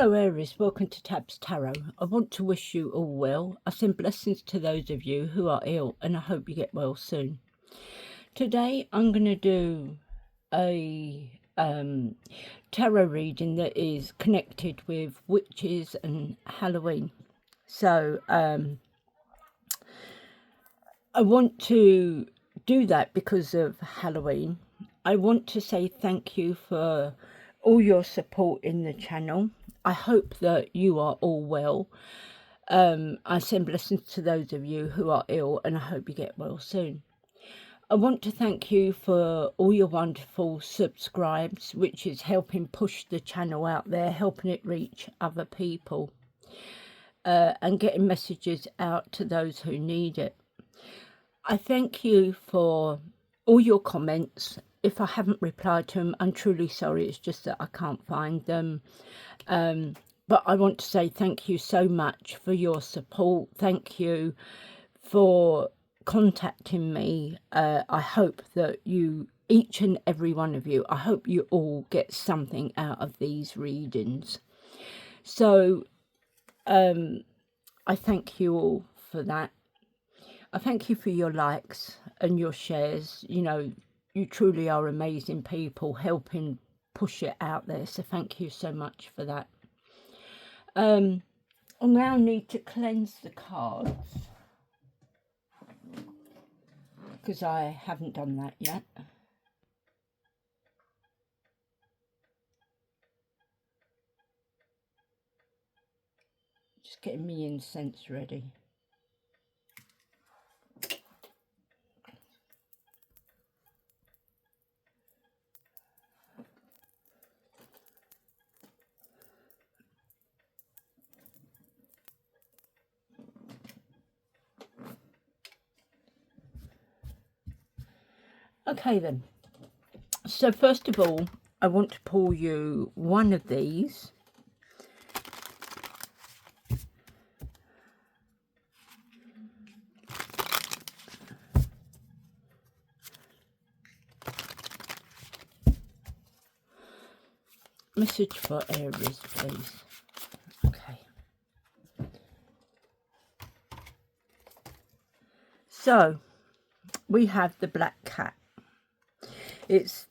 Hello Aries, welcome to Tab's Tarot. I want to wish you all well. I send blessings to those of you who are ill and I hope you get well soon. Today I'm going to do a tarot reading that is connected with witches and Halloween. So I want to do that because of Halloween. I want to say thank you for all your support in the channel. I hope that you are all well. I send blessings to those of you who are ill and I hope you get well soon. I want to thank you for all your wonderful subscribes, which is helping push the channel out there, helping it reach other people, and getting messages out to those who need it. I thank you for all your comments. If I haven't replied to them, I'm truly sorry. It's just that I can't find them. But I want to say thank you so much for your support. Thank you for contacting me. I hope that you, each and every one of you, I hope you all get something out of these readings. So I thank you all for that. I thank you for your likes and your shares. You know, you truly are amazing people helping push it out there. So thank you so much for that. I now need to cleanse the cards because I haven't done that yet. Just getting me incense ready. Okay then, so first of all I want to pull you one of these. Message for Aries, please. Okay. So we have the Black Cat.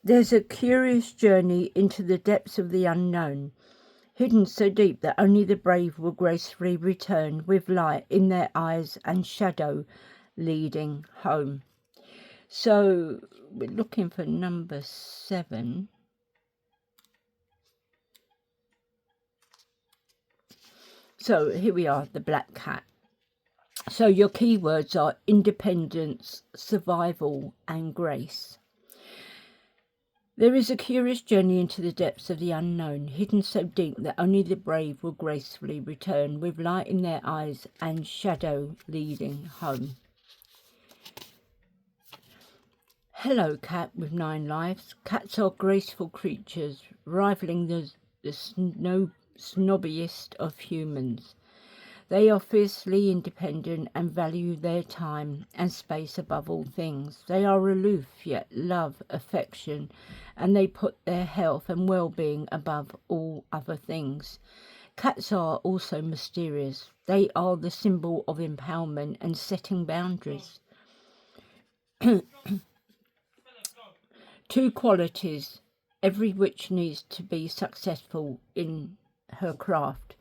There's a curious journey into the depths of the unknown, hidden so deep that only the brave will gracefully return with light in their eyes and shadow leading home. So we're looking for number 7. So here we are, the Black Cat. So your keywords are independence, survival and grace. There is a curious journey into the depths of the unknown, hidden so deep that only the brave will gracefully return, with light in their eyes and shadow leading home. Hello, cat with 9 lives. Cats are graceful creatures, rivaling the snobbiest of humans. They are fiercely independent and value their time and space above all things. They are aloof, yet love affection, and they put their health and well-being above all other things. Cats are also mysterious. They are the symbol of empowerment and setting boundaries. 2 qualities. Every witch needs to be successful in her craft.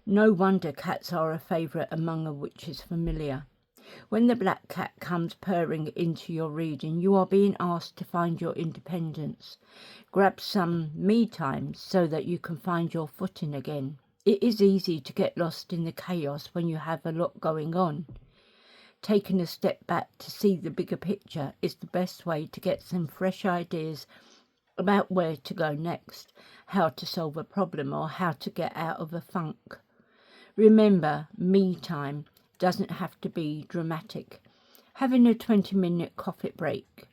No wonder cats are a favourite among a witch's familiar. When the Black Cat comes purring into your reading, you are being asked to find your independence. Grab some me time so that you can find your footing again. It is easy to get lost in the chaos when you have a lot going on. Taking a step back to see the bigger picture is the best way to get some fresh ideas about where to go next, how to solve a problem, or how to get out of a funk. Remember, me time doesn't have to be dramatic. Having a 20-minute coffee break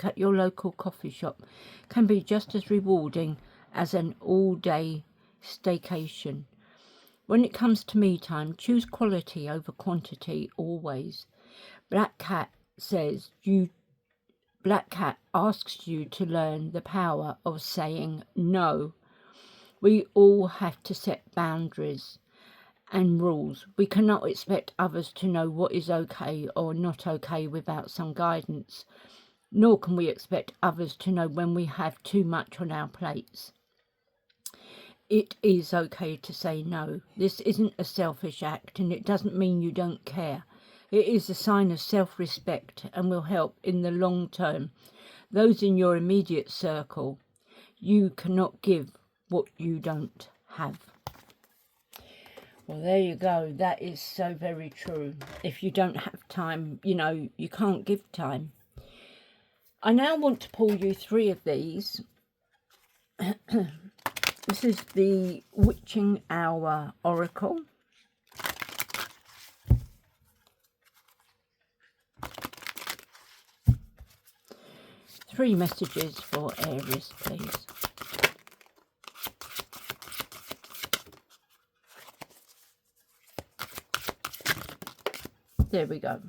at your local coffee shop can be just as rewarding as an all-day staycation. When it comes to me time, choose quality over quantity always. Black Cat asks you to learn the power of saying no. We all have to set boundaries and rules. We cannot expect others to know what is okay or not okay without some guidance, nor can we expect others to know when we have too much on our plates. It is okay to say no. This isn't a selfish act, and it doesn't mean you don't care. It is a sign of self-respect and will help in the long term. Those in your immediate circle, you cannot give what you don't have. Well, there you go. That is so very true. If you don't have time, you know, you can't give time. I now want to pull you 3 of these. This is the Witching Hour Oracle. Three messages for Aries, please. There we go.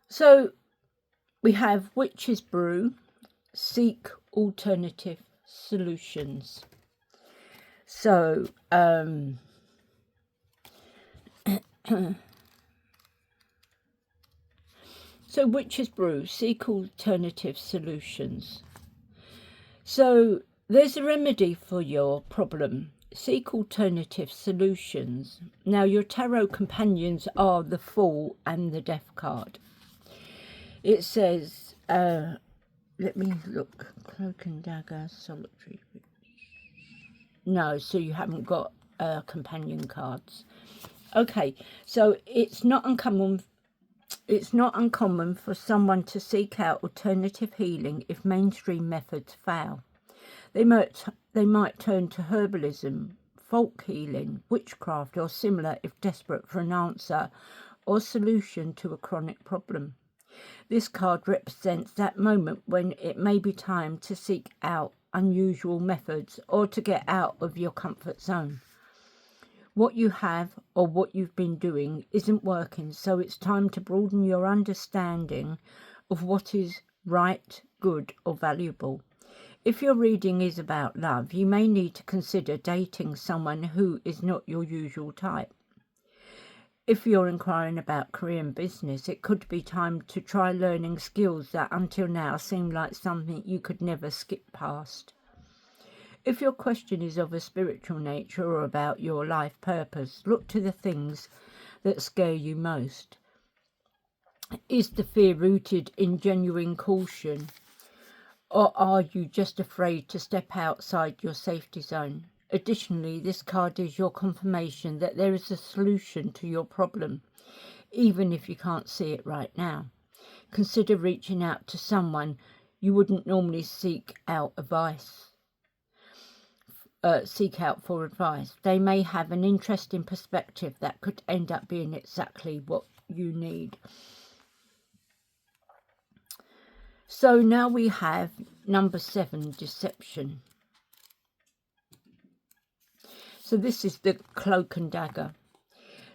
So we have Witch's Brew, seek alternative solutions. So so Witch's Brew, seek alternative solutions. So there's a remedy for your problem. Seek alternative solutions. Now, your tarot companions are the Fool and the Death card. It says, let me look, Cloak and Dagger, Solitary. No, so you haven't got companion cards. Okay, so it's not uncommon for someone to seek out alternative healing if mainstream methods fail. They might turn to herbalism, folk healing, witchcraft or similar if desperate for an answer or solution to a chronic problem. This card represents that moment when it may be time to seek out unusual methods or to get out of your comfort zone. What you have or what you've been doing isn't working, so it's time to broaden your understanding of what is right, good or valuable. If your reading is about love, you may need to consider dating someone who is not your usual type. If you're inquiring about career and business, it could be time to try learning skills that until now seem like something you could never skip past. If your question is of a spiritual nature or about your life purpose, look to the things that scare you most. Is the fear rooted in genuine caution, or are you just afraid to step outside your safety zone? Additionally, this card is your confirmation that there is a solution to your problem, even if you can't see it right now. Consider reaching out to someone you wouldn't normally seek out for advice. They may have an interesting perspective that could end up being exactly what you need. So now we have number 7, deception. So this is the Cloak and Dagger.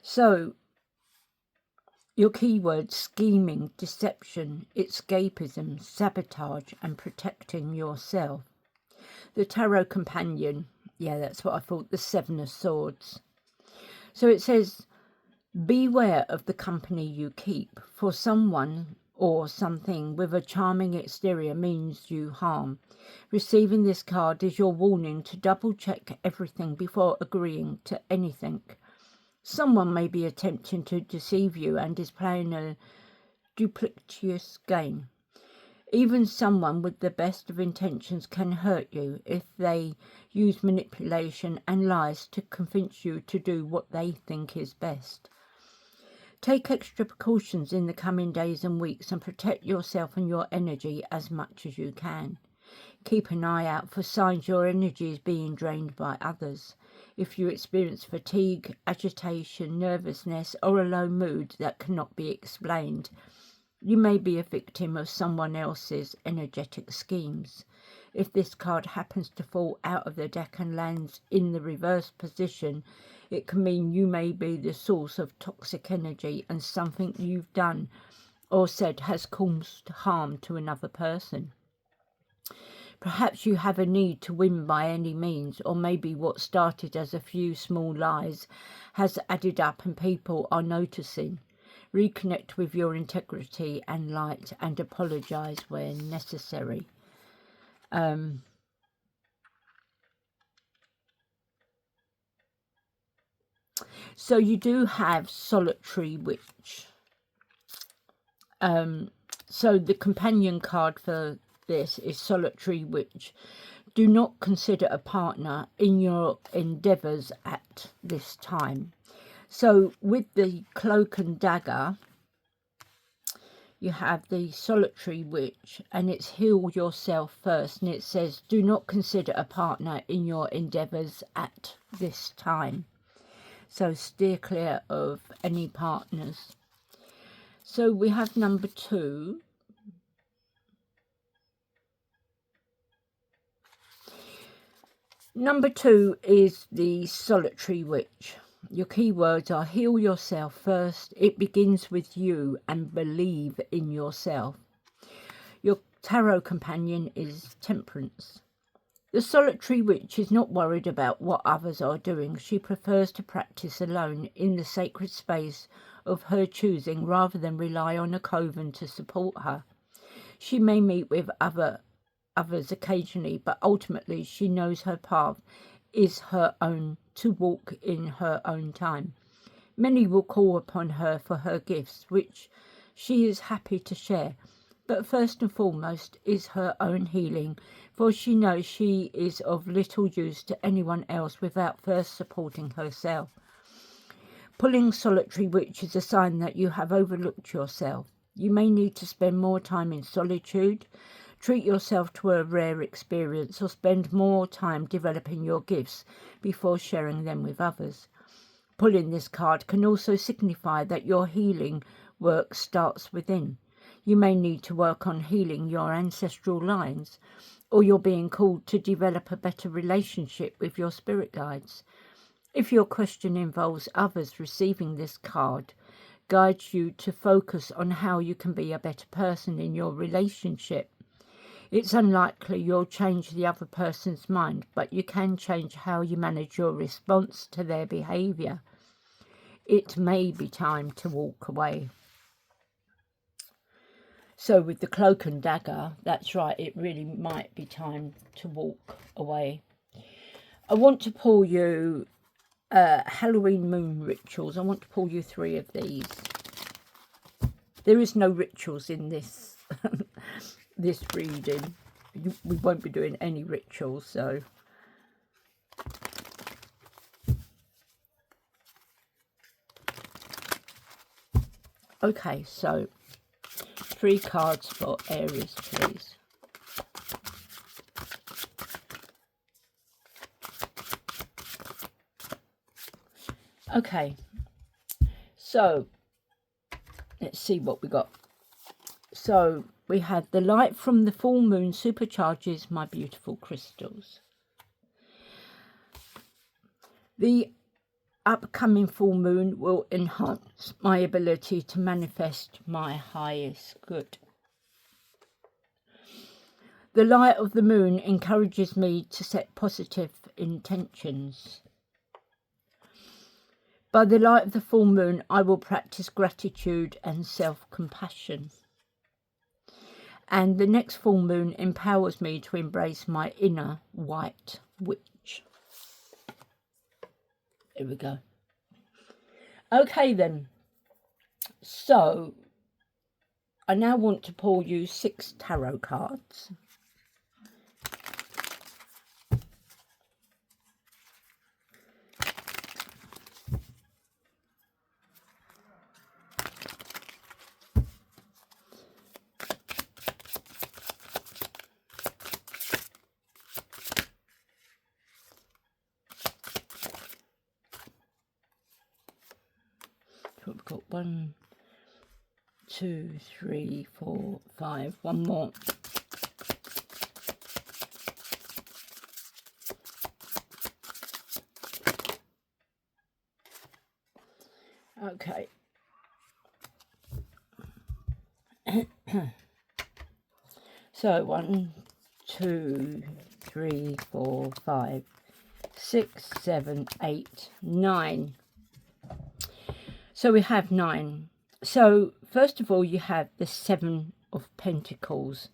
So your keywords: scheming, deception, escapism, sabotage and protecting yourself. The tarot companion, yeah, that's what I thought, the 7 of Swords. So it says, beware of the company you keep, for someone or something with a charming exterior means you harm. Receiving this card is your warning to double check everything before agreeing to anything. Someone may be attempting to deceive you and is playing a duplicitous game. Even someone with the best of intentions can hurt you if they use manipulation and lies to convince you to do what they think is best. Take extra precautions in the coming days and weeks and protect yourself and your energy as much as you can. Keep an eye out for signs your energy is being drained by others. If you experience fatigue, agitation, nervousness or a low mood that cannot be explained, you may be a victim of someone else's energetic schemes. If this card happens to fall out of the deck and lands in the reverse position, It can mean you may be the source of toxic energy and something you've done or said has caused harm to another person. Perhaps you have a need to win by any means, or maybe what started as a few small lies has added up and people are noticing. Reconnect with your integrity and light and apologise where necessary. So you do have solitary witch. So the companion card for this is solitary witch. Do not consider a partner in your endeavours at this time. So with the cloak and dagger, you have the solitary witch, and it's heal yourself first, and it says do not consider a partner in your endeavours at this time. So steer clear of any partners. So we have number 2. Number 2 is the solitary witch. Your keywords are heal yourself first. It begins with you and believe in yourself. Your tarot companion is Temperance. The solitary witch is not worried about what others are doing. She prefers to practice alone in the sacred space of her choosing rather than rely on a coven to support her. She may meet with others occasionally, but ultimately she knows her path is her own, to walk in her own time. Many will call upon her for her gifts, which she is happy to share, but first and foremost is her own healing, for she knows she is of little use to anyone else without first supporting herself. Pulling solitary witch is a sign that you have overlooked yourself. You may need to spend more time in solitude, treat yourself to a rare experience, or spend more time developing your gifts before sharing them with others. Pulling this card can also signify that your healing work starts within. You may need to work on healing your ancestral lines, or you're being called to develop a better relationship with your spirit guides. If your question involves others receiving this card, guides you to focus on how you can be a better person in your relationship. It's unlikely you'll change the other person's mind, but you can change how you manage your response to their behaviour. It may be time to walk away. So with the cloak and dagger, that's right, it really might be time to walk away. I want to pull you Halloween moon rituals. I want to pull you 3 of these. There is no rituals in this this reading. We won't be doing any rituals, so okay, so 3 cards for Aries, please. Okay, so let's see what we got. So we have the light from the full moon supercharges my beautiful crystals. The upcoming full moon will enhance my ability to manifest my highest good. The light of the moon encourages me to set positive intentions. By the light of the full moon, I will practice gratitude and self-compassion. And the next full moon empowers me to embrace my inner white witch. Here we go. Okay then. So, I now want to pull you 6 tarot cards. We've got 1, 2, 3, 4, 5. One more. Okay. So 1, 2, 3, 4, 5, 6, 7, 8, 9. So we have 9. So first of all, you have the 7 of Pentacles.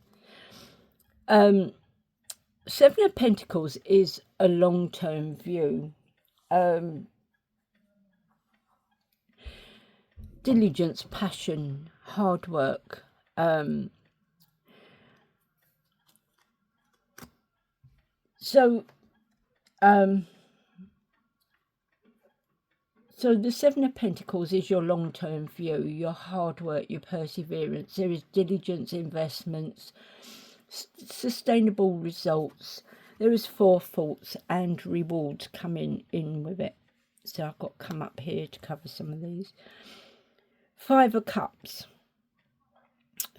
7 of Pentacles is a long-term view. Diligence, passion, hard work. So the 7 of Pentacles is your long-term view, your hard work, your perseverance. There is diligence, investments, sustainable results. There is forethoughts and rewards coming in with it. So I've got to come up here to cover some of these. 5 of Cups.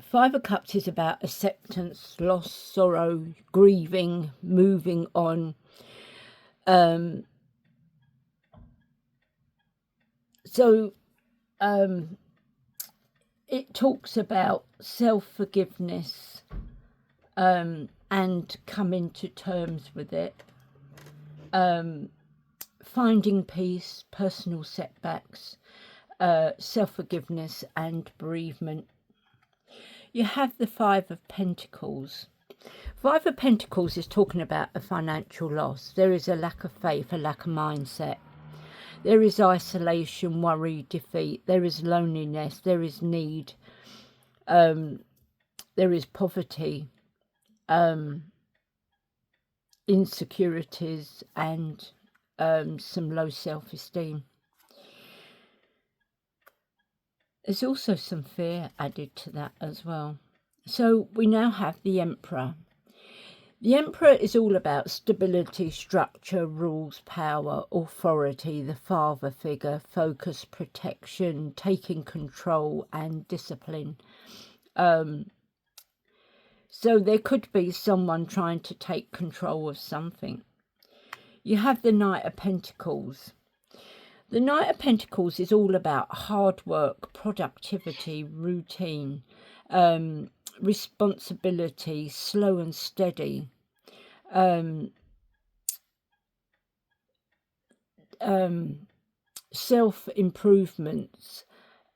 5 of Cups is about acceptance, loss, sorrow, grieving, moving on. It talks about self-forgiveness and coming to terms with it. Finding peace, personal setbacks, self-forgiveness and bereavement. You have the 5 of Pentacles. 5 of Pentacles is talking about a financial loss. There is a lack of faith, a lack of mindset. There is isolation, worry, defeat. There is loneliness. There is need. There is poverty, insecurities, and some low self-esteem. There's also some fear added to that as well. So we now have the Emperor. The Emperor is all about stability, structure, rules, power, authority, the father figure, focus, protection, taking control and discipline. So there could be someone trying to take control of something. You have the Knight of Pentacles. The Knight of Pentacles is all about hard work, productivity, routine, responsibility, slow and steady, self-improvements,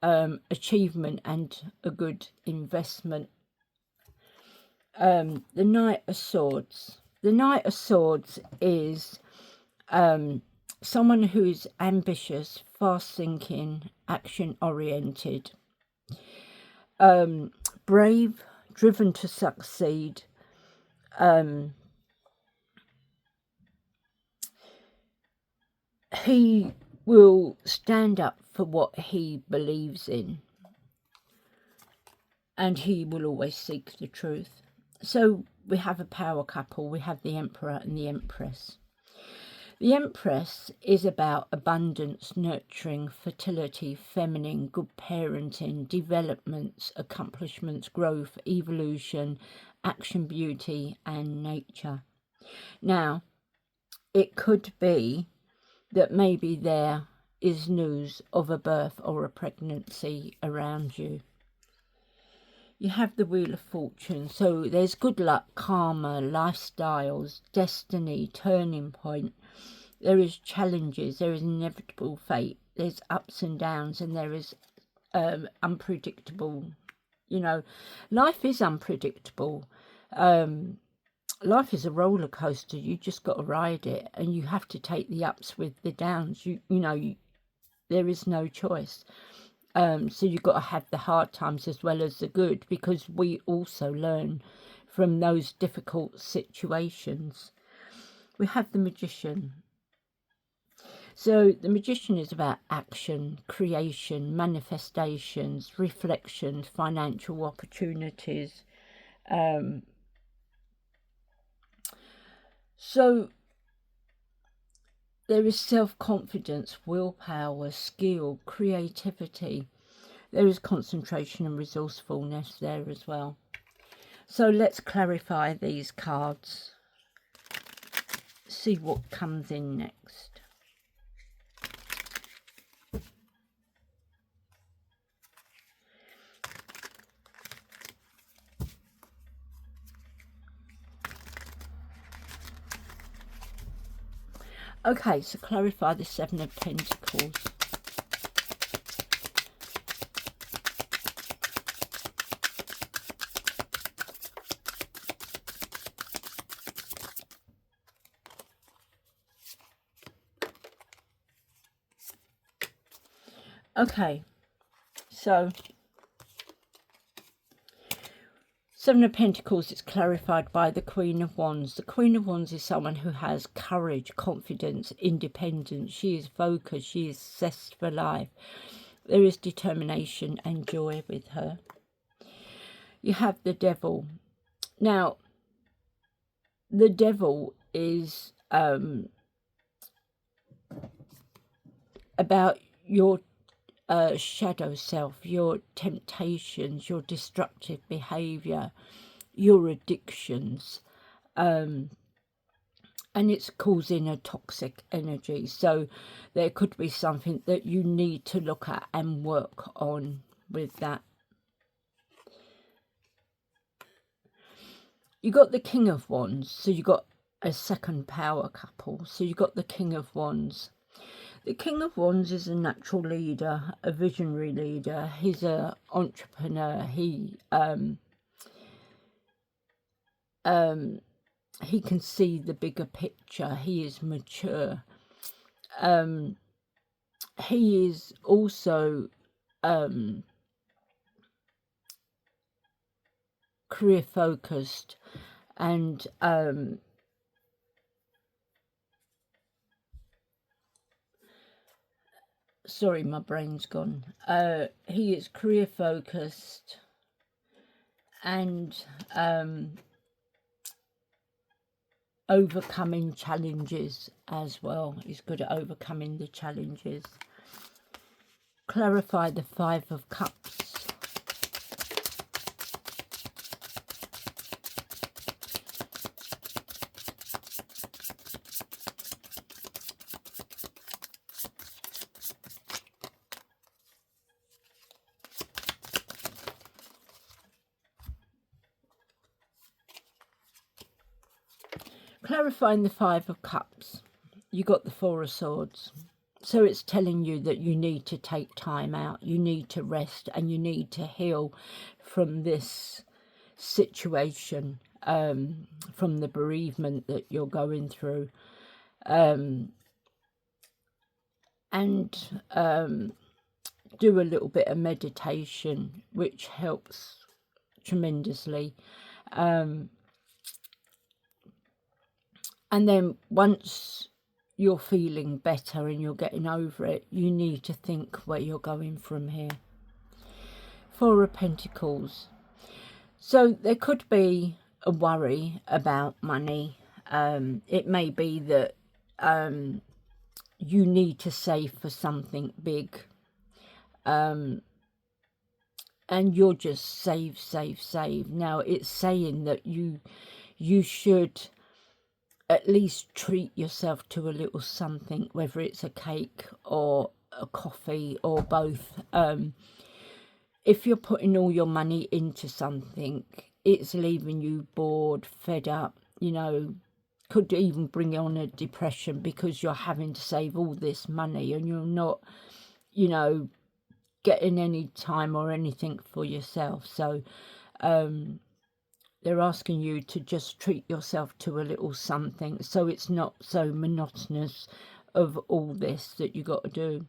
achievement and a good investment. The Knight of Swords. The Knight of Swords is someone who's ambitious, fast-thinking, action-oriented, brave, driven to succeed, he will stand up for what he believes in, and he will always seek the truth. So we have a power couple. We have the Emperor and the Empress. The Empress is about abundance, nurturing, fertility, feminine, good parenting, developments, accomplishments, growth, evolution, action, beauty, and nature. Now, it could be that maybe there is news of a birth or a pregnancy around you. You have the Wheel of Fortune. So there's good luck, karma, lifestyles, destiny, turning point. There is challenges, there is inevitable fate, there's ups and downs, and there is unpredictable, life is unpredictable. Life is a roller coaster. You just got to ride it, and you have to take the ups with the downs. There is no choice. So you've got to have the hard times as well as the good, because we also learn from those difficult situations. We have the Magician. So the Magician is about action, creation, manifestations, reflections, financial opportunities. So there is self-confidence, willpower, skill, creativity. There is concentration and resourcefulness there as well. So let's clarify these cards. See what comes in next. Okay, so clarify the Seven of Pentacles. Okay, so Seven of Pentacles is clarified by the Queen of Wands. The Queen of Wands is someone who has courage, confidence, independence. She is focused. She is zest for life. There is determination and joy with her. You have the Devil. Now, the Devil is about your shadow self, your temptations, your destructive behaviour, your addictions, and it's causing a toxic energy. So there could be something that you need to look at and work on with that. You got the King of Wands, so you got a second power couple. So you got the King of Wands. The King of Wands is a natural leader, a visionary leader. He's an entrepreneur. He can see the bigger picture. He is mature. He is also career focused, and sorry, my brain's gone. He is career focused and overcoming challenges as well. He's good at overcoming the challenges. Clarify the Five of Cups. Clarifying the Five of Cups, you got the Four of Swords. So it's telling you that you need to take time out, you need to rest, and you need to heal from this situation, from the bereavement that you're going through. And do a little bit of meditation, which helps tremendously. And then once you're feeling better and you're getting over it, you need to think where you're going from here. Four of Pentacles. So there could be a worry about money. It may be that you need to save for something big. And you're just save. Now it's saying that you should at least treat yourself to a little something, whether it's a cake or a coffee or both. If you're putting all your money into something, it's leaving you bored, fed up, you know, could even bring on a depression because you're having to save all this money and you're not, you know, getting any time or anything for yourself. So they're asking you to just treat yourself to a little something, so it's not so monotonous of all this that you got to do.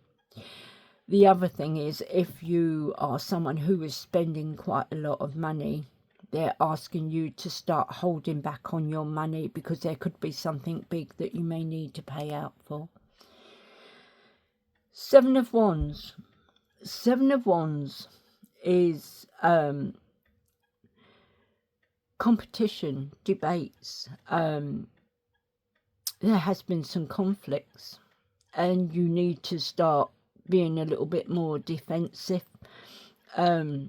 The other thing is, if you are someone who is spending quite a lot of money, they're asking you to start holding back on your money because there could be something big that you may need to pay out for. Seven of Wands. Seven of Wands is competition, debates. There has been some conflicts and you need to start being a little bit more defensive. You're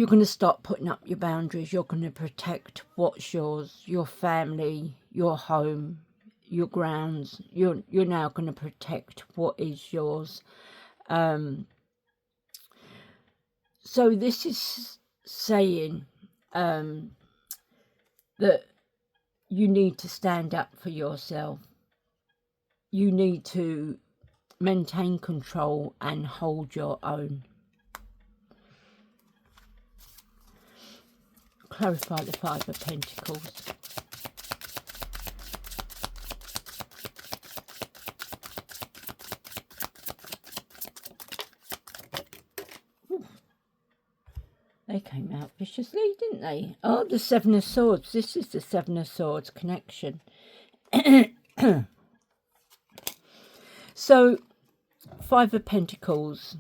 going to start putting up your boundaries. You're going to protect what's yours, your family, your home, your grounds. You're now going to protect what is yours. So this is saying that you need to stand up for yourself. You need to maintain control and hold your own. Clarify the Five of Pentacles. They came out viciously, didn't they? Oh, the Seven of Swords. This is the Seven of Swords connection. So, Five of Pentacles.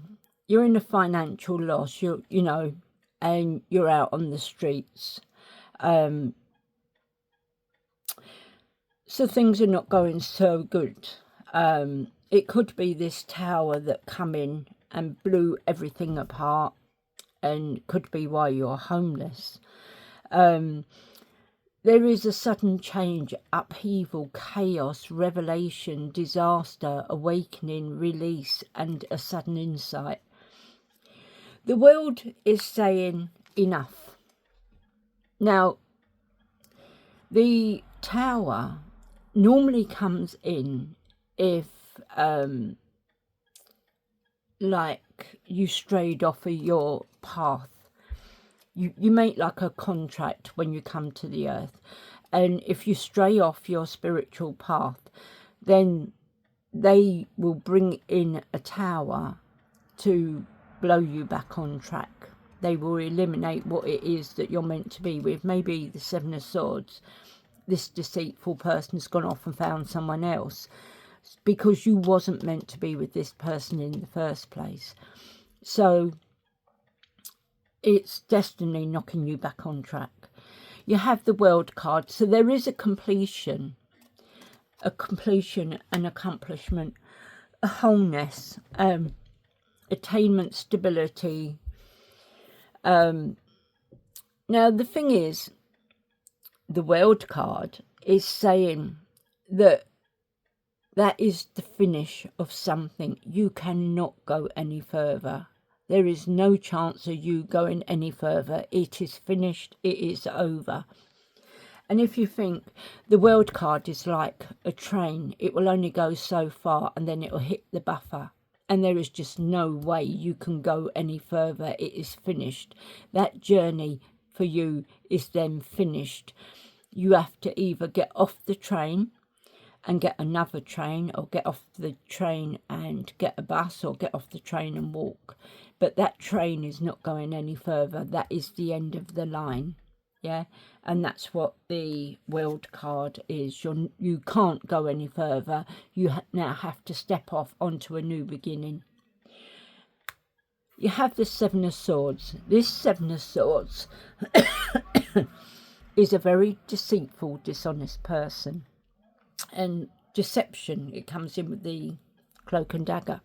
You're in a financial loss. You know, and you're out on the streets. So things are not going so good. It could be this tower that come in and blew everything apart, and could be why you're homeless. There is a sudden change, upheaval, chaos, revelation, disaster, awakening, release, and a sudden insight. The world is saying enough. Now, the tower normally comes in if like you strayed off of your path. You make like a contract when you come to the earth, and if you stray off your spiritual path, then they will bring in a tower to blow you back on track. They will eliminate what it is that you're meant to be with. Maybe the Seven of Swords, this deceitful person has gone off and found someone else because you wasn't meant to be with this person in the first place. So it's destiny knocking you back on track. You have the World card, so there is a completion, an accomplishment, a wholeness, attainment, stability. Now the thing is, the World card is saying that is the finish of something. You cannot go any further. There is no chance of you going any further. It is finished. It is over. And if you think the World card is like a train, it will only go so far and then it will hit the buffer. And there is just no way you can go any further. It is finished. That journey for you is then finished. You have to either get off the train and get another train, or get off the train and get a bus, or get off the train and walk. But that train is not going any further. That is the end of the line. Yeah, and that's what the World card is. You can't go any further. You now have to step off onto a new beginning. You have the Seven of Swords. This Seven of Swords is a very deceitful, dishonest person. And deception, it comes in with the cloak and dagger.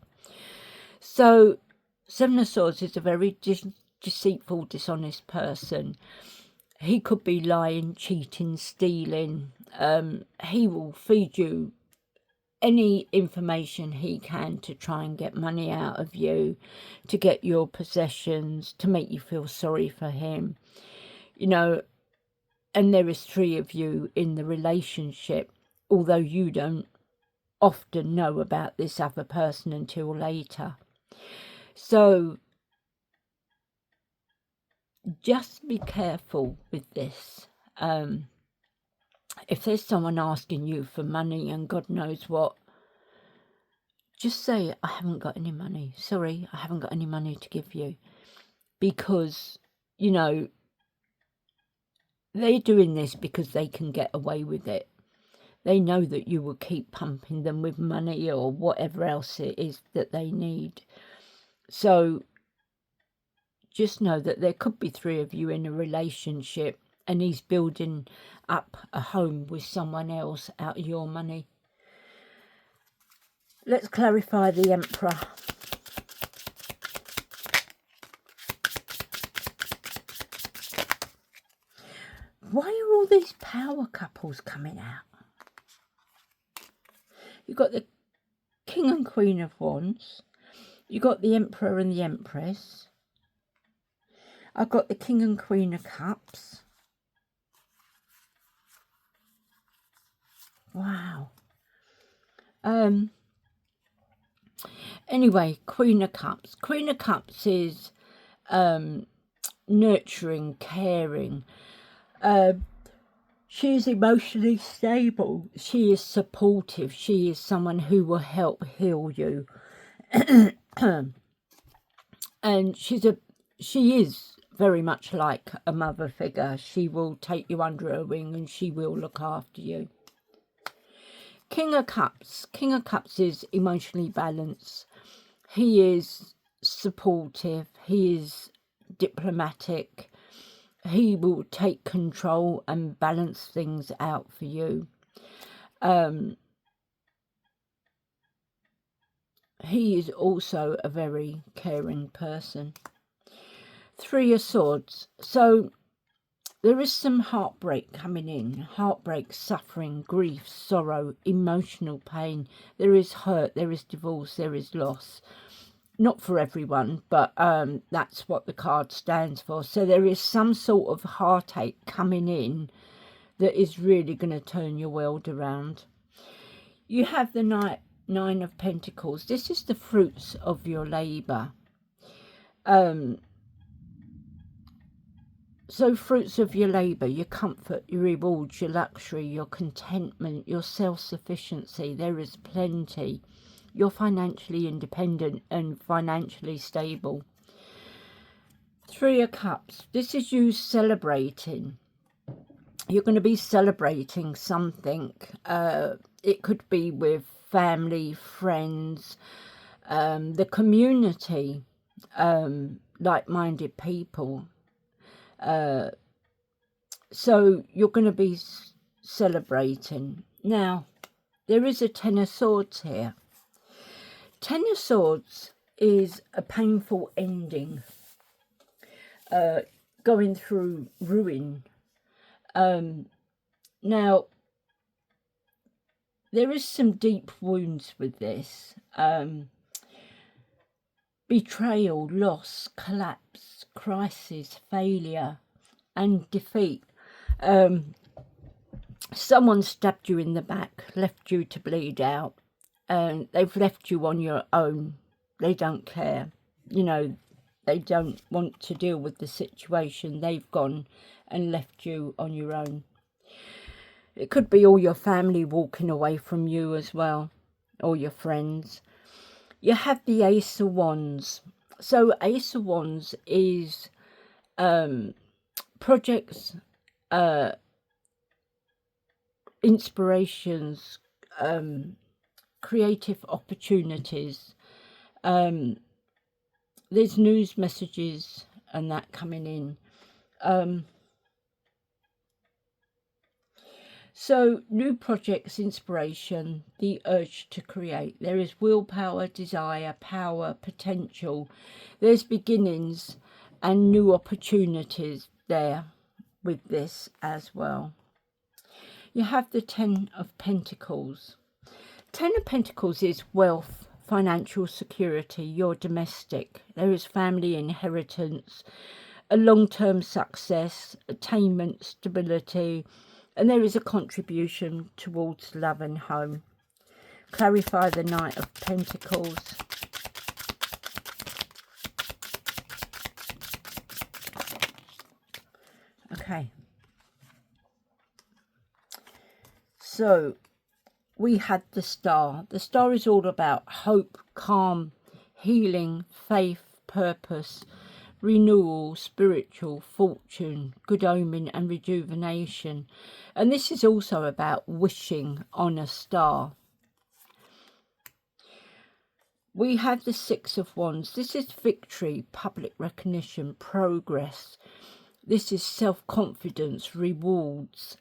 So Seven of Swords is a very deceitful, dishonest person. He could be lying, cheating, stealing. He will feed you any information he can to try and get money out of you, to get your possessions, to make you feel sorry for him. You know, and there is three of you in the relationship, although you don't often know about this other person until later. So just be careful with this. If there's someone asking you for money and God knows what, just say, I haven't got any money. Sorry, I haven't got any money to give you. Because, you know, they're doing this because they can get away with it. They know that you will keep pumping them with money or whatever else it is that they need. So just know that there could be three of you in a relationship and he's building up a home with someone else out of your money. Let's clarify the Emperor. Why are all these power couples coming out? You've got the King and Queen of Wands. You've got the Emperor and the Empress. I've got the King and Queen of Cups. Wow. Anyway, Queen of Cups. Queen of Cups is nurturing, caring. She is emotionally stable. She is supportive. She is someone who will help heal you. And she is very much like a mother figure. She will take you under her wing and she will look after you. King of Cups. King of Cups is emotionally balanced. He is supportive. He is diplomatic. He will take control and balance things out for you. He is also a very caring person. Three of Swords. So there is some heartbreak coming in. Heartbreak, suffering, grief, sorrow, emotional pain. There is hurt, there is divorce, there is loss. Not for everyone, but that's what the card stands for. So there is some sort of heartache coming in that is really going to turn your world around. You have the Nine of Pentacles. This is the fruits of your labour. So fruits of your labour, your comfort, your rewards, your luxury, your contentment, your self-sufficiency. There is plenty. You're financially independent and financially stable. Three of Cups. This is you celebrating. You're going to be celebrating something. It could be with family, friends, the community, like-minded people. So you're going to be celebrating. Now, there is a Ten of Swords here. Ten of Swords is a painful ending, going through ruin. Now, there is some deep wounds with this. Betrayal, loss, collapse, crisis, failure and defeat. Someone stabbed you in the back, left you to bleed out, and they've left you on your own. They don't care. You know, they don't want to deal with the situation. They've gone and left you on your own. It could be all your family walking away from you as well, or your friends. You have the Ace of Wands. So Ace of Wands is projects, inspirations, creative opportunities. There's news messages and that coming in. So new projects, inspiration, the urge to create. There is willpower, desire, power, potential. There's beginnings and new opportunities there with this as well. You have the Ten of Pentacles. Ten of Pentacles is wealth, financial security, your domestic. There is family inheritance, a long-term success, attainment, stability, and there is a contribution towards love and home. Clarify the Knight of Pentacles. Okay. So we had the Star. The Star is all about hope, calm, healing, faith, purpose, renewal, spiritual, fortune, good omen and rejuvenation. And this is also about wishing on a star. We have the Six of Wands. This is victory, public recognition, progress. This is self-confidence, rewards,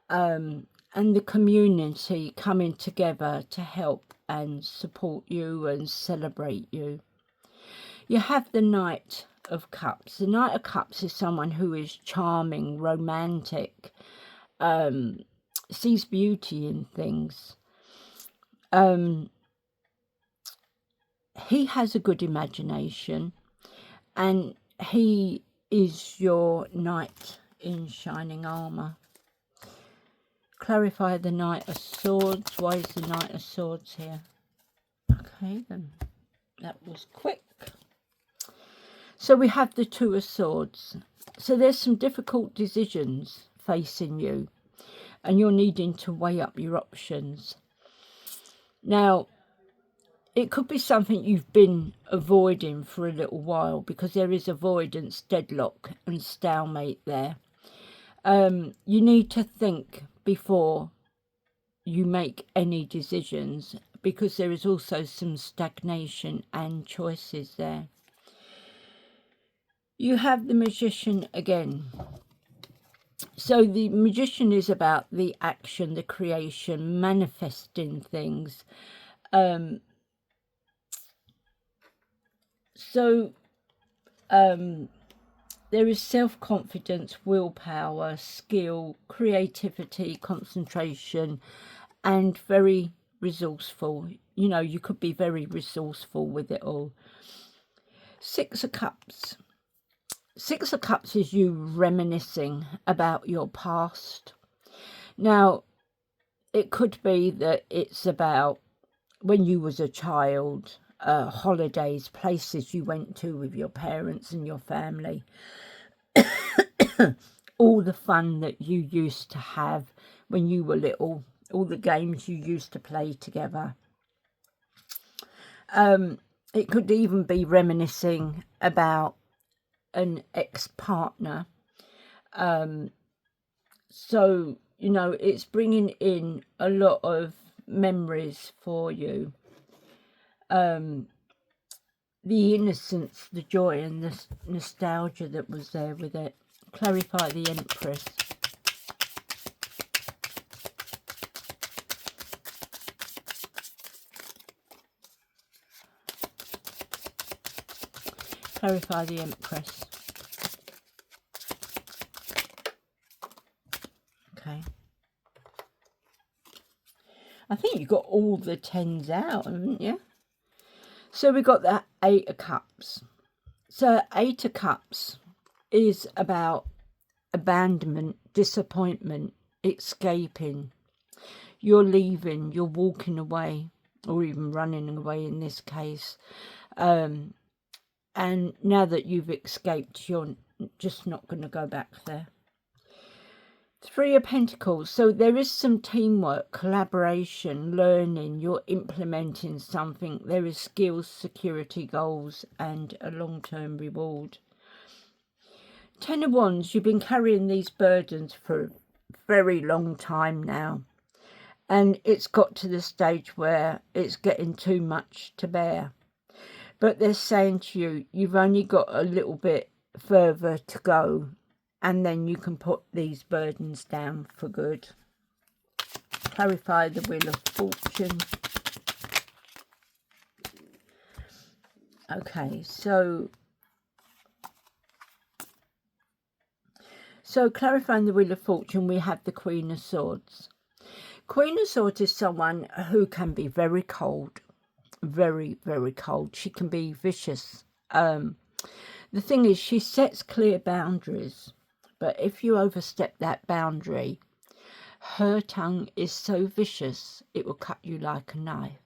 and the community coming together to help and support you and celebrate you. You have the Knight of Cups. The Knight of Cups is someone who is charming, romantic, sees beauty in things. He has a good imagination, and he is your knight in shining armour. Clarify the Knight of Swords. Why is the Knight of Swords here? Okay, then. That was quick. So we have the Two of Swords. So there's some difficult decisions facing you, and you're needing to weigh up your options. Now, it could be something you've been avoiding for a little while, because there is avoidance, deadlock and stalemate there. You need to think before you make any decisions, because there is also some stagnation and choices there. You have the Magician again. So the Magician is about the action, the creation, manifesting things. There is self-confidence, willpower, skill, creativity, concentration, and very resourceful. You know, you could be very resourceful with it all. Six of Cups. Six of Cups is you reminiscing about your past. Now, it could be that it's about when you was a child, holidays, places you went to with your parents and your family. All the fun that you used to have when you were little, all the games you used to play together. It could even be reminiscing about an ex-partner. So, you know, it's bringing in a lot of memories for you. The innocence, the joy and the nostalgia that was there with it. Clarify the Empress. Clarify the Empress. Okay. I think you got all the 10s out, haven't you? So we got the Eight of Cups. So Eight of Cups is about abandonment, disappointment, escaping. You're leaving, you're walking away, or even running away in this case. And now that you've escaped, you're just not going to go back there. Three of Pentacles. So there is some teamwork, collaboration, learning. You're implementing something. There is skills, security, goals, and a long-term reward. Ten of Wands. You've been carrying these burdens for a very long time now. And it's got to the stage where it's getting too much to bear. But they're saying to you, you've only got a little bit further to go. And then you can put these burdens down for good. Clarify the Wheel of Fortune. Okay, so clarifying the Wheel of Fortune, we have the Queen of Swords. Queen of Swords is someone who can be very cold. Very, very cold. She can be vicious. The thing is, she sets clear boundaries. But if you overstep that boundary, her tongue is so vicious, it will cut you like a knife.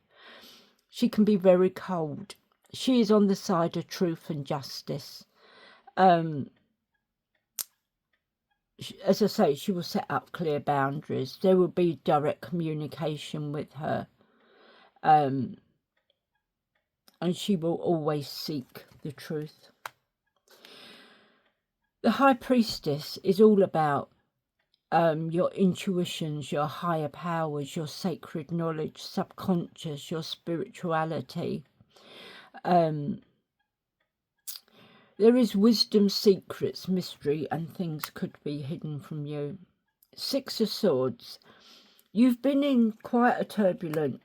She can be very cold. She is on the side of truth and justice. As I say, she will set up clear boundaries. There will be direct communication with her. And she will always seek the truth. The High Priestess is all about your intuitions, your higher powers, your sacred knowledge, subconscious, your spirituality. There is wisdom, secrets, mystery, and things could be hidden from you. Six of Swords. You've been in quite a turbulent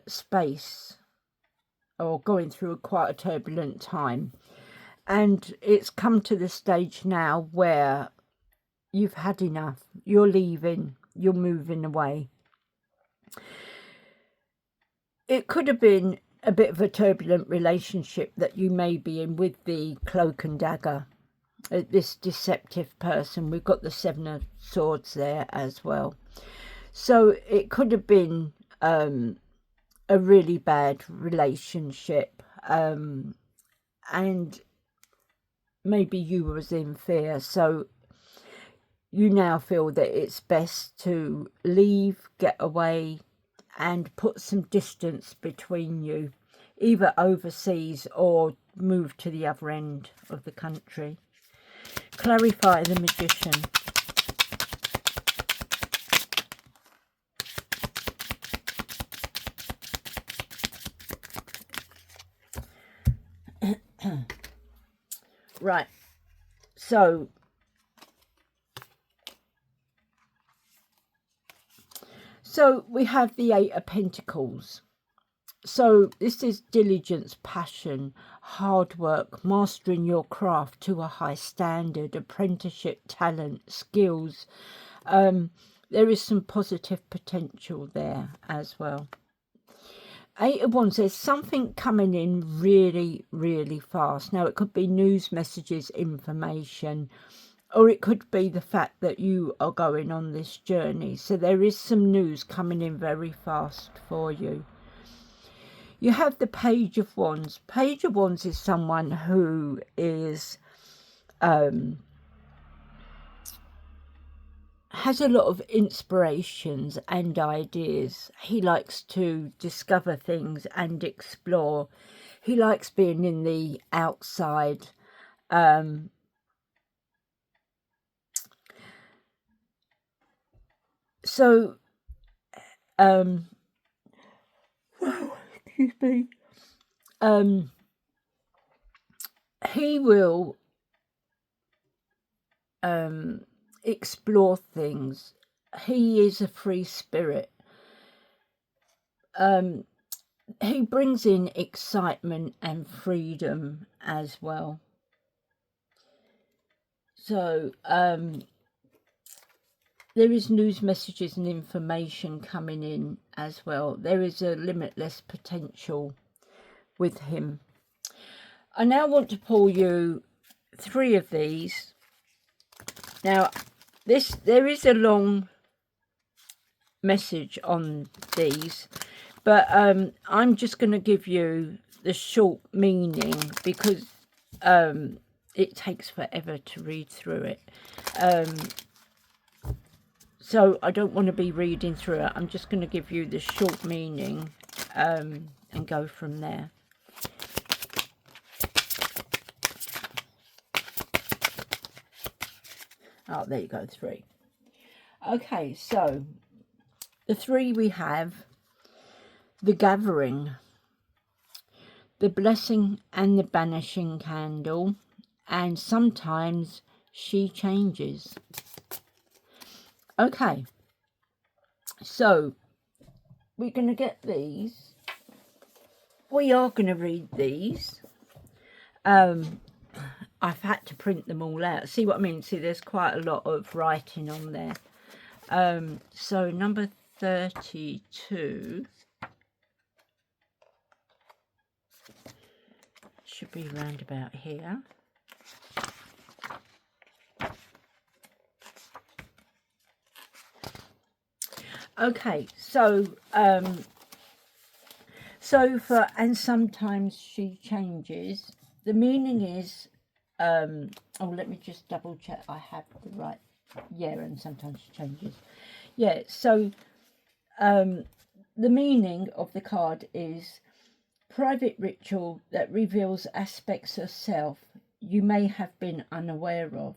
space, or going through quite a turbulent time. And it's come to the stage now where you've had enough. You're leaving. You're moving away. It could have been a bit of a turbulent relationship that you may be in with the Cloak and Dagger. this deceptive person. We've got the Seven of Swords there as well. So it could have been a really bad relationship, and maybe you was in fear, so you now feel that it's best to leave, get away, and put some distance between you, either overseas or move to the other end of the country. Clarify the Magician. Right, so we have the Eight of Pentacles. So this is diligence, passion, hard work, mastering your craft to a high standard, apprenticeship, talent, skills. There is some positive potential there as well. Eight of Wands, there's something coming in really, really fast. Now, it could be news, messages, information, or it could be the fact that you are going on this journey. So there is some news coming in very fast for you. You have the Page of Wands. Page of Wands is someone who is has a lot of inspirations and ideas. He likes to discover things and explore. He likes being in the outside. So, excuse me. He will explore things. He is a free spirit. He brings in excitement and freedom as well. So there is news, messages and information coming in as well. There is a limitless potential with him. I now want to pull you 3 of these. Now, there is a long message on these, but I'm just going to give you the short meaning because it takes forever to read through it. So I don't want to be reading through it. I'm just going to give you the short meaning and go from there. Oh, there you go, 3. Okay, so the 3 we have: the Gathering, the Blessing and the Banishing Candle, and Sometimes She Changes. Okay, so we're going to get these. We are going to read these. I've had to print them all out. See what I mean? See, there's quite a lot of writing on there. So number 32 should be round about here. Okay, so for And Sometimes She Changes, the meaning is oh, let me just double check I have the right, yeah, and sometimes she changes. Yeah, so the meaning of the card is private ritual that reveals aspects of self you may have been unaware of.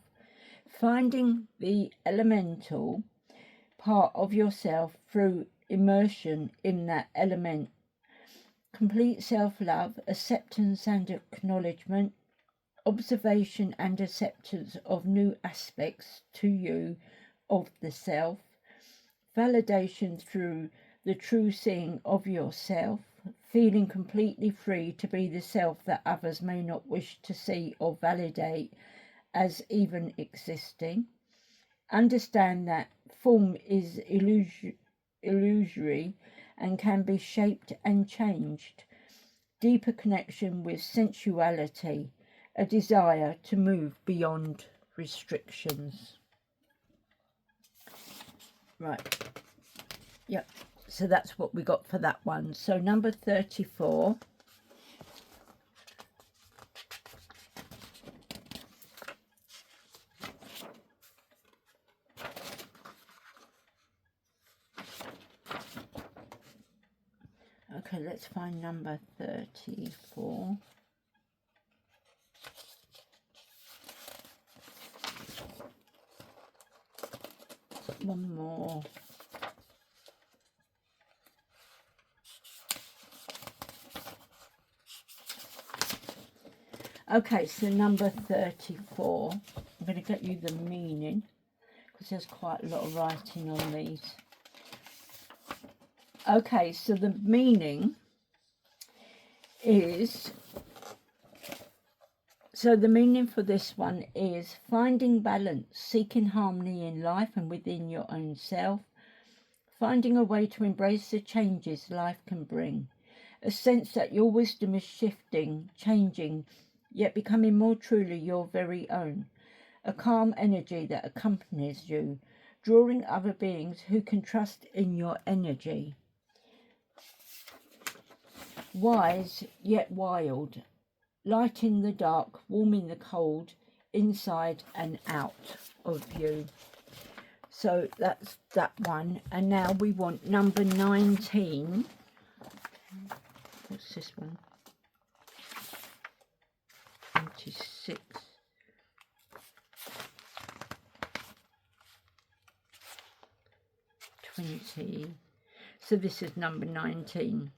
Finding the elemental part of yourself through immersion in that element. Complete self-love, acceptance and acknowledgement, observation and acceptance of new aspects to you of the self, validation through the true seeing of yourself, feeling completely free to be the self that others may not wish to see or validate as even existing. Understand that form is illusory and can be shaped and changed. Deeper connection with sensuality, a desire to move beyond restrictions. Right. Yep. So that's what we got for that one. So number 34. Okay, let's find number 34. One more. Okay, so number 34. I'm going to get you the meaning because there's quite a lot of writing on these. Okay, so the meaning is, so the meaning for this one is finding balance, seeking harmony in life and within your own self, finding a way to embrace the changes life can bring, a sense that your wisdom is shifting, changing, yet becoming more truly your very own, a calm energy that accompanies you, drawing other beings who can trust in your energy. Wise yet wild, light in the dark, warm in the cold, inside and out of you. So that's that one. And now we want number 19. What's this one? 26. 20. So this is number 19.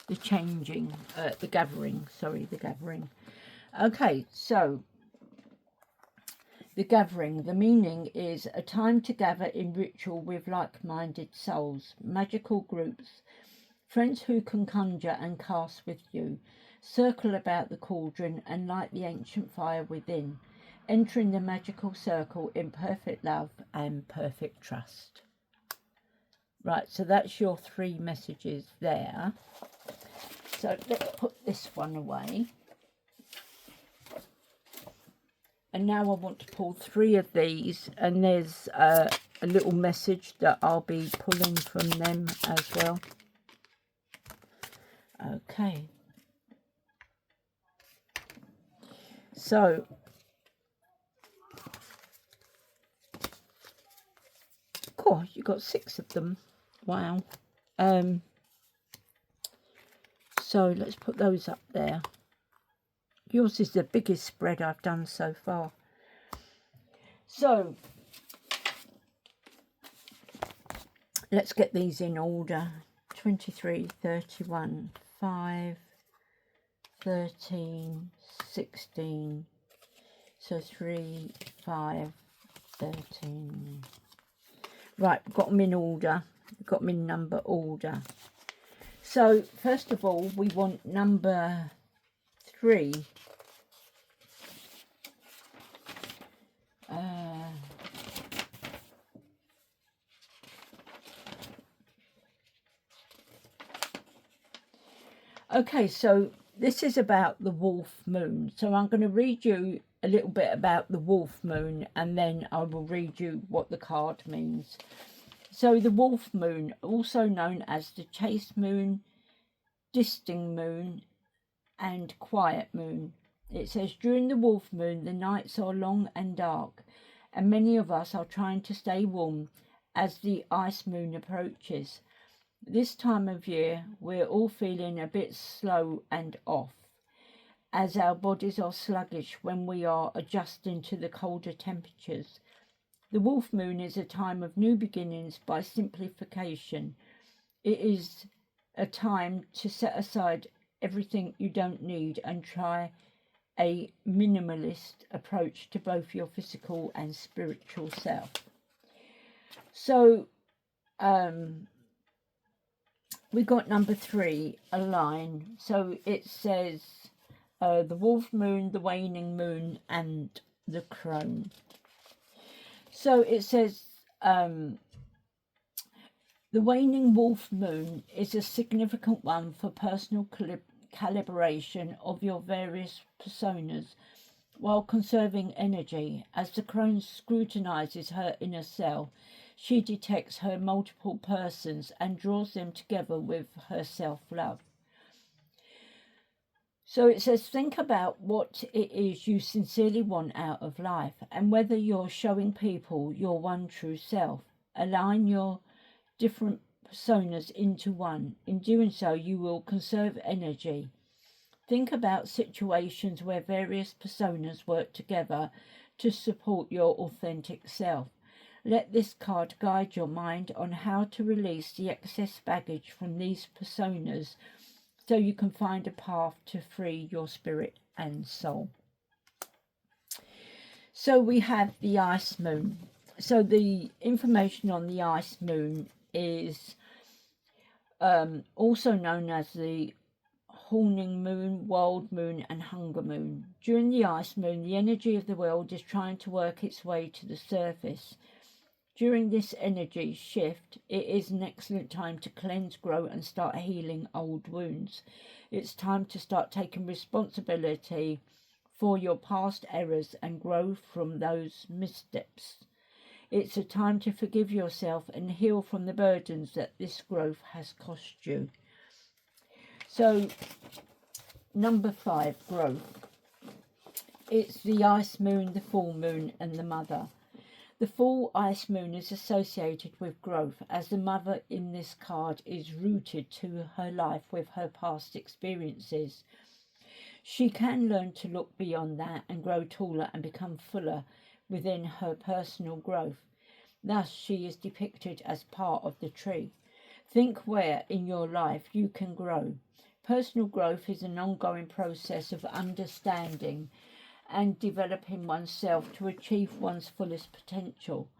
The changing, the gathering, sorry, the gathering. Okay, so the gathering, the meaning is a time to gather in ritual with like-minded souls, magical groups, friends who can conjure and cast with you, circle about the cauldron and light the ancient fire within, entering the magical circle in perfect love and perfect trust. Right, so that's your 3 messages there. So let's put this one away. And now I want to pull 3 of these, and there's a little message that I'll be pulling from them as well. Okay. So, cool, you got 6 of them. Wow. So let's put those up there. Yours is the biggest spread I've done so far. So let's get these in order. 23, 31, 5, 13, 16. So 3, 5, 13. Right, got them in order. Got them in number order. So first of all, we want number 3. Okay, so this is about the wolf moon. So I'm going to read you a little bit about the wolf moon, and then I will read you what the card means. So the wolf moon, also known as the chase moon, disting moon, and quiet moon. It says, during the wolf moon, the nights are long and dark, and many of us are trying to stay warm as the ice moon approaches. This time of year, we're all feeling a bit slow and off, as our bodies are sluggish when we are adjusting to the colder temperatures. The wolf moon is a time of new beginnings by simplification. It is a time to set aside everything you don't need and try a minimalist approach to both your physical and spiritual self. So, we got number 3, a line. So it says the wolf moon, the waning moon, and the crone. So it says the waning wolf moon is a significant one for personal calibration of your various personas while conserving energy. As the crone scrutinizes her inner self, she detects her multiple persons and draws them together with her self-love. So it says, think about what it is you sincerely want out of life and whether you're showing people your one true self. Align your different personas into one. In doing so, you will conserve energy. Think about situations where various personas work together to support your authentic self. Let this card guide your mind on how to release the excess baggage from these personas so you can find a path to free your spirit and soul. So we have the ice moon. So the information on the ice moon is also known as the Horning moon, wild moon and hunger moon. During the ice moon, the energy of the world is trying to work its way to the surface. During this energy shift, it is an excellent time to cleanse, grow and start healing old wounds. It's time to start taking responsibility for your past errors and grow from those missteps. It's a time to forgive yourself and heal from the burdens that this growth has cost you. So, number 5, growth. It's the ice moon, the full moon and the mother. The full ice moon is associated with growth, as the mother in this card is rooted to her life with her past experiences. She can learn to look beyond that and grow taller and become fuller within her personal growth. Thus, she is depicted as part of the tree. Think where in your life you can grow. Personal growth is an ongoing process of understanding and developing oneself to achieve one's fullest potential.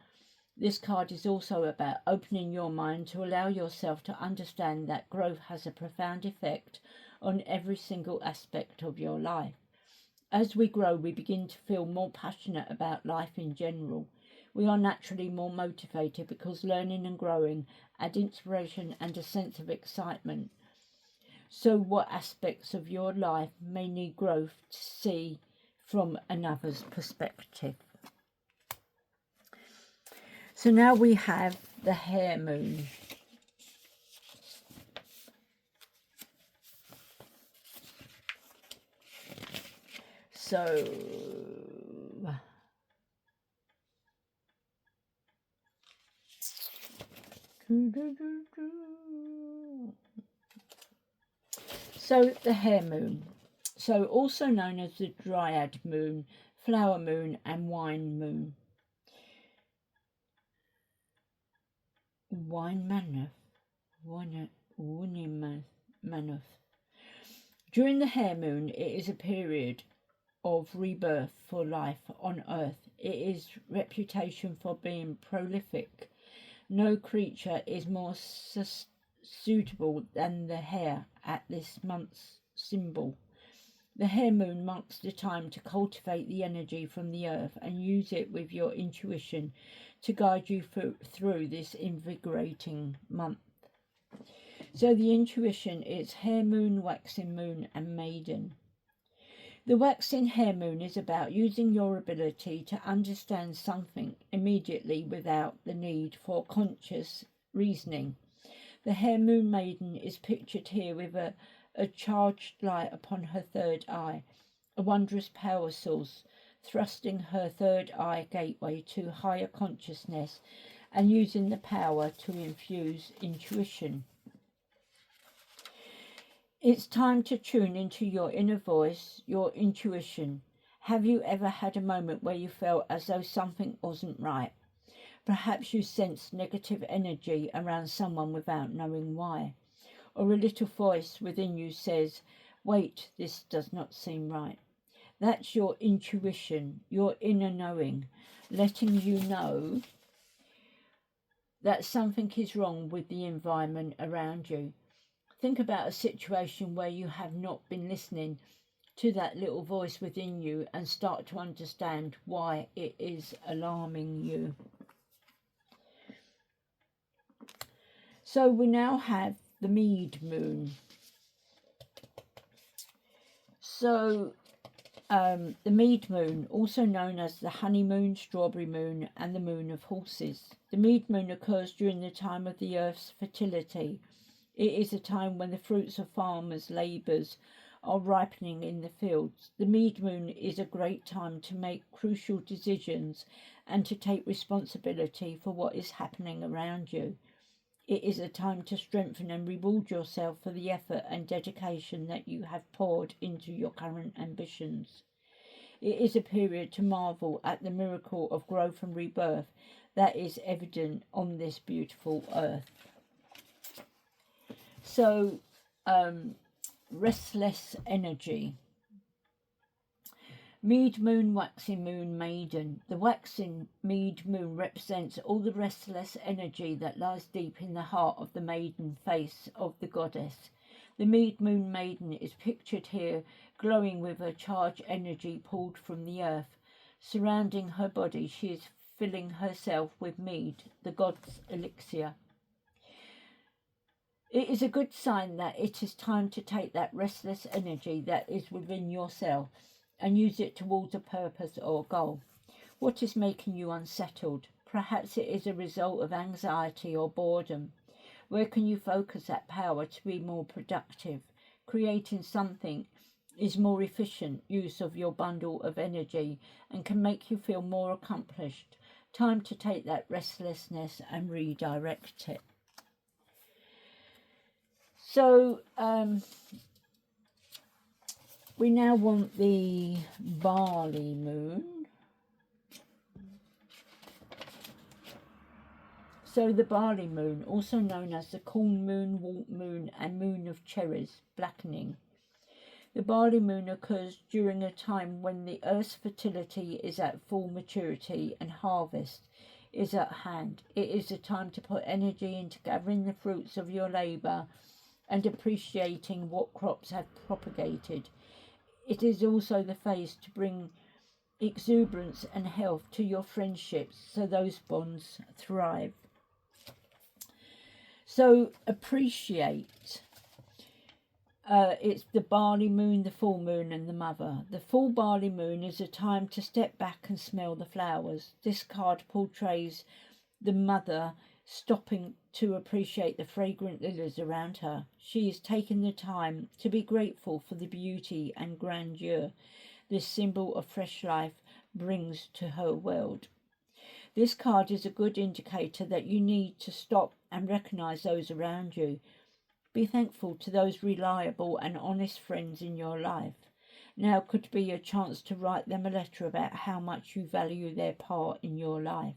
This card is also about opening your mind to allow yourself to understand that growth has a profound effect on every single aspect of your life. As we grow, we begin to feel more passionate about life in general. We are naturally more motivated because learning and growing add inspiration and a sense of excitement. So what aspects of your life may need growth to see from another's perspective? So now we have the hare moon. So the hare moon, so also known as the dryad moon, flower moon and wine moon. During the hare moon, it is a period of rebirth for life on earth. It is reputation for being prolific. No creature is more suitable than the hare at this month's symbol. The hare moon marks the time to cultivate the energy from the earth and use it with your intuition to guide you through this invigorating month. So the intuition is hare moon, waxing moon and maiden. The waxing hare moon is about using your ability to understand something immediately without the need for conscious reasoning. The hare moon maiden is pictured here with a charged light upon her third eye, a wondrous power source, thrusting her third eye gateway to higher consciousness and using the power to infuse intuition. It's time to tune into your inner voice, your intuition. Have you ever had a moment where you felt as though something wasn't right? Perhaps you sensed negative energy around someone without knowing why. Or a little voice within you says, wait, this does not seem right. That's your intuition, your inner knowing, letting you know that something is wrong with the environment around you. Think about a situation where you have not been listening to that little voice within you and start to understand why it is alarming you. So we now have the mead moon. So the mead moon, also known as the honeymoon, strawberry moon, and the moon of horses. The mead moon occurs during the time of the earth's fertility. It is a time when the fruits of farmers' labours are ripening in the fields. The mead moon is a great time to make crucial decisions and to take responsibility for what is happening around you. It is a time to strengthen and reward yourself for the effort and dedication that you have poured into your current ambitions. It is a period to marvel at the miracle of growth and rebirth that is evident on this beautiful earth. So, restless energy. Mead moon, waxing moon, maiden. The waxing mead moon represents all the restless energy that lies deep in the heart of the maiden face of the goddess. The mead moon maiden is pictured here, glowing with her charged energy pulled from the earth. Surrounding her body, she is filling herself with mead, the god's elixir. It is a good sign that it is time to take that restless energy that is within yourself and use it towards a purpose or goal. What is making you unsettled? Perhaps it is a result of anxiety or boredom. Where can you focus that power to be more productive? Creating something is more efficient use of your bundle of energy and can make you feel more accomplished. Time to take that restlessness and redirect it. So, we now want the barley moon. So the barley moon, also known as the corn moon, wheat moon, and moon of cherries, blackening. The barley moon occurs during a time when the earth's fertility is at full maturity and harvest is at hand. It is a time to put energy into gathering the fruits of your labour and appreciating what crops have propagated. It is also the phase to bring exuberance and health to your friendships so those bonds thrive. So appreciate. It's the barley moon, the full moon, and the mother. The full barley moon is a time to step back and smell the flowers. This card portrays the mother stopping to appreciate the fragrant lilies around her. She is taking the time to be grateful for the beauty and grandeur this symbol of fresh life brings to her world. This card is a good indicator that you need to stop and recognise those around you. Be thankful to those reliable and honest friends in your life. Now could be a chance to write them a letter about how much you value their part in your life.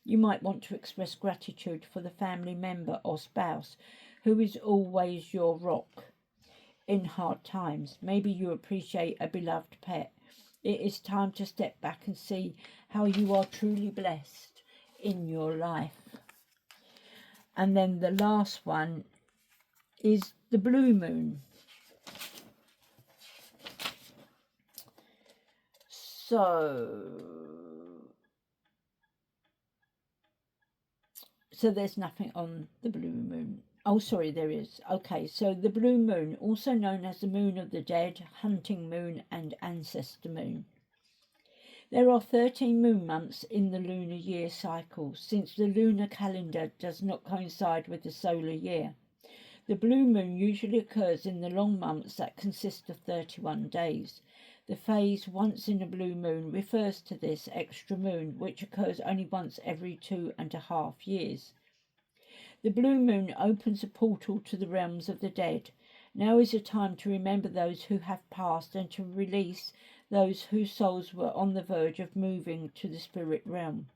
You might want to express gratitude for the family member or spouse who is always your rock in hard times. Maybe you appreciate a beloved pet. It is time to step back and see how you are truly blessed in your life. And then the last one is the blue moon. So there's nothing on the blue moon. Oh, sorry, there is. Okay, so the blue moon, also known as the moon of the dead, hunting moon, and ancestor moon. There are 13 moon months in the lunar year cycle, since the lunar calendar does not coincide with the solar year. The blue moon usually occurs in the long months that consist of 31 days. The phase once in a blue moon refers to this extra moon, which occurs only once every 2.5 years. The blue moon opens a portal to the realms of the dead. Now is a time to remember those who have passed and to release those whose souls were on the verge of moving to the spirit realm.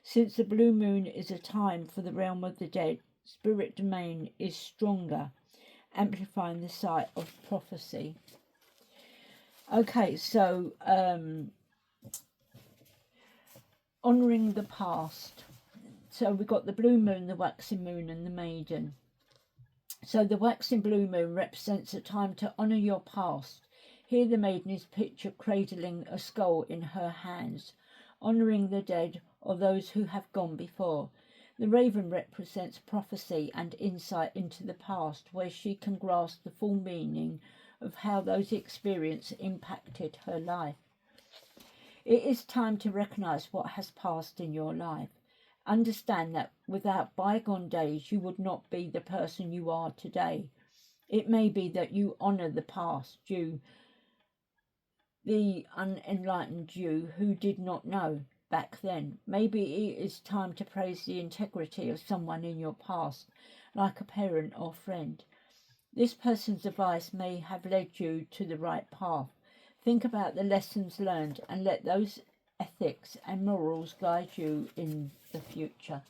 Since the blue moon is a time for the realm of the dead, spirit domain is stronger, amplifying the sight of prophecy. Okay, so honouring the past. So we've got the blue moon, the waxing moon, and the maiden. So the waxing blue moon represents a time to honour your past. Here the maiden is pictured cradling a skull in her hands, honouring the dead or those who have gone before. The raven represents prophecy and insight into the past, where she can grasp the full meaning of how those experiences impacted her life. It is time to recognise what has passed in your life. Understand that without bygone days, you would not be the person you are today. It may be that you honour the past, the unenlightened you who did not know back then. Maybe it is time to praise the integrity of someone in your past, like a parent or friend. This person's advice may have led you to the right path. Think about the lessons learned and let those ethics and morals guide you in the future.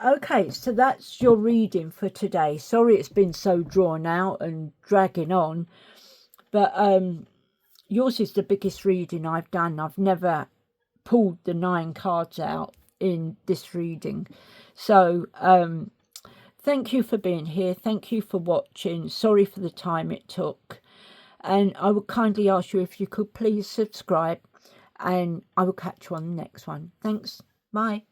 Okay, so that's your reading for today. Sorry it's been so drawn out and dragging on, but yours is the biggest reading I've done. I've never pulled the 9 cards out in this reading. So thank you for being here. Thank you for watching. Sorry for the time it took. And I would kindly ask you if you could please subscribe, and I will catch you on the next one. Thanks. Bye.